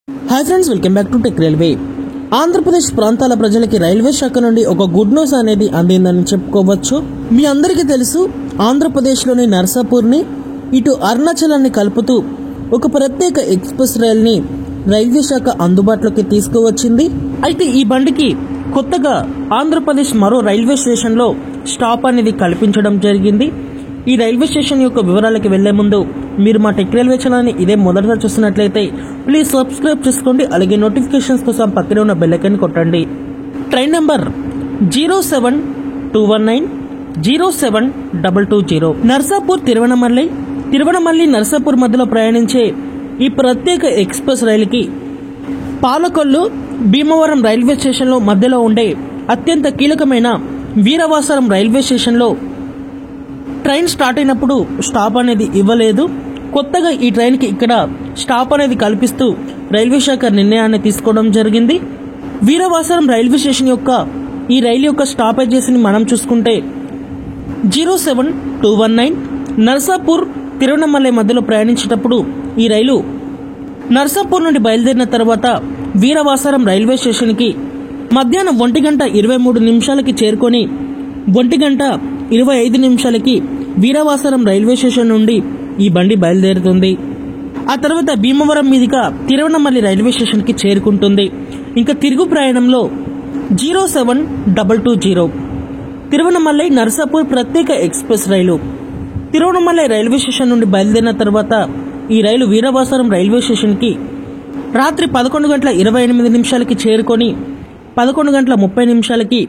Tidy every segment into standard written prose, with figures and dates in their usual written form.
Hi friends, welcome back to tech railway. Andhra Pradesh ప్రాంతాల ప్రజలకి railway శాఖ నుండి ఒక గుడ్ న్యూస్ అనేది అందిందని చెప్పుకోవచ్చు. మీ అందరికీ తెలుసు, ఆంధ్రప్రదేశ్లోని నర్సాపూర్ని ఇటు అరుణాచలాన్ని కలుపుతూ ఒక ప్రత్యేక ఎక్స్ప్రెస్ రైల్ని రైల్వే శాఖ అందుబాటులోకి తీసుకువచ్చింది. అయితే ఈ బండికి కొత్తగా ఆంధ్రప్రదేశ్ మరో రైల్వే స్టేషన్లో స్టాప్ అనేది కల్పించడం జరిగింది. ఈ రైల్వే స్టేషన్ యొక్క వివరాలకి వెళ్లే ముందు మీరు మా టెక్ రైల్వే ఛానల్ని ఇదే మొదటిగా చూస్తున్నట్లయితే ప్లీజ్ సబ్స్క్రైబ్ చేసుకోండి. అలాగే నోటిఫికేషన్స్ కోసం పక్కనే ఉన్న బెల్ ఐకాన్ కొట్టండి. ట్రైన్ నెంబర్ 07219 07220 నర్సాపూర్ తిరువనమల్లి నర్సాపూర్ మధ్యలో ప్రయాణించే ఈ ప్రత్యేక ఎక్స్ప్రెస్ రైలుకి పాలకొల్లు భీమవరం రైల్వే స్టేషన్లో మధ్యలో ఉండే అత్యంత కీలకమైన వీరవాసరం రైల్వే స్టేషన్లో ట్రైన్ స్టార్ట్ అయినప్పుడు స్టాప్ అనేది ఇవ్వలేదు. కొత్తగా ఈ ట్రైన్కి ఇక్కడ స్టాప్ అనేది కల్పిస్తూ రైల్వే శాఖ నిర్ణయాన్ని తీసుకోవడం జరిగింది. వీరవాసరం రైల్వే స్టేషన్ యొక్క ఈ రైలు యొక్క స్టాపేజెస్ని మనం చూసుకుంటే 07219 నర్సాపూర్ తిరువనమలై మధ్యలో ప్రయాణించేటప్పుడు ఈ రైలు నర్సాపూర్ నుండి బయలుదేరిన తర్వాత వీరవాసరం రైల్వే స్టేషన్కి మధ్యాహ్నం 1:23 చేరుకొని 1:25 వీరవాసరం రైల్వే స్టేషన్ నుండి ఈ బండి బయలుదేరుతుంది. ఆ తర్వాత భీమవరం మీదుగా తిరువనమల్లి రైల్వే స్టేషన్కి చేరుకుంటుంది. ఇంకా తిరుగు ప్రయాణంలో 07220 తిరువనమలై నర్సాపూర్ ప్రత్యేక ఎక్స్ప్రెస్ రైలు తిరువనమలై రైల్వే స్టేషన్ నుండి బయలుదేరిన తర్వాత ఈ రైలు వీరవాసరం రైల్వే స్టేషన్కి రాత్రి 11:28 చేరుకొని 11:30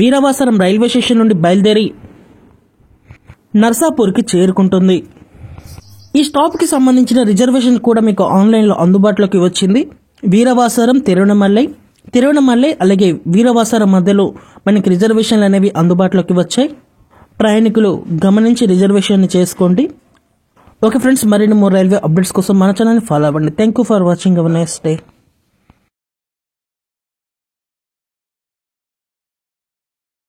వీరవాసరం రైల్వే స్టేషన్ నుండి బయలుదేరి నర్సాపూర్కి చేరుకుంటుంది. ఈ స్టాప్కి సంబంధించిన రిజర్వేషన్ కూడా మీకు ఆన్లైన్లో అందుబాటులోకి వచ్చింది. వీరవాసరం తిరువనమలై అలాగే వీరవాసరం మధ్యలో మనకి రిజర్వేషన్లు అనేవి అందుబాటులోకి వచ్చాయి. ప్రయాణికులు గమనించి రిజర్వేషన్ చేసుకోండి. ఓకే ఫ్రెండ్స్, మరిన్ని మోర్ రైల్వే అప్డేట్స్ కోసం మన ఛానల్ని ఫాలో అవ్వండి. Thank you for watching. Our nice day.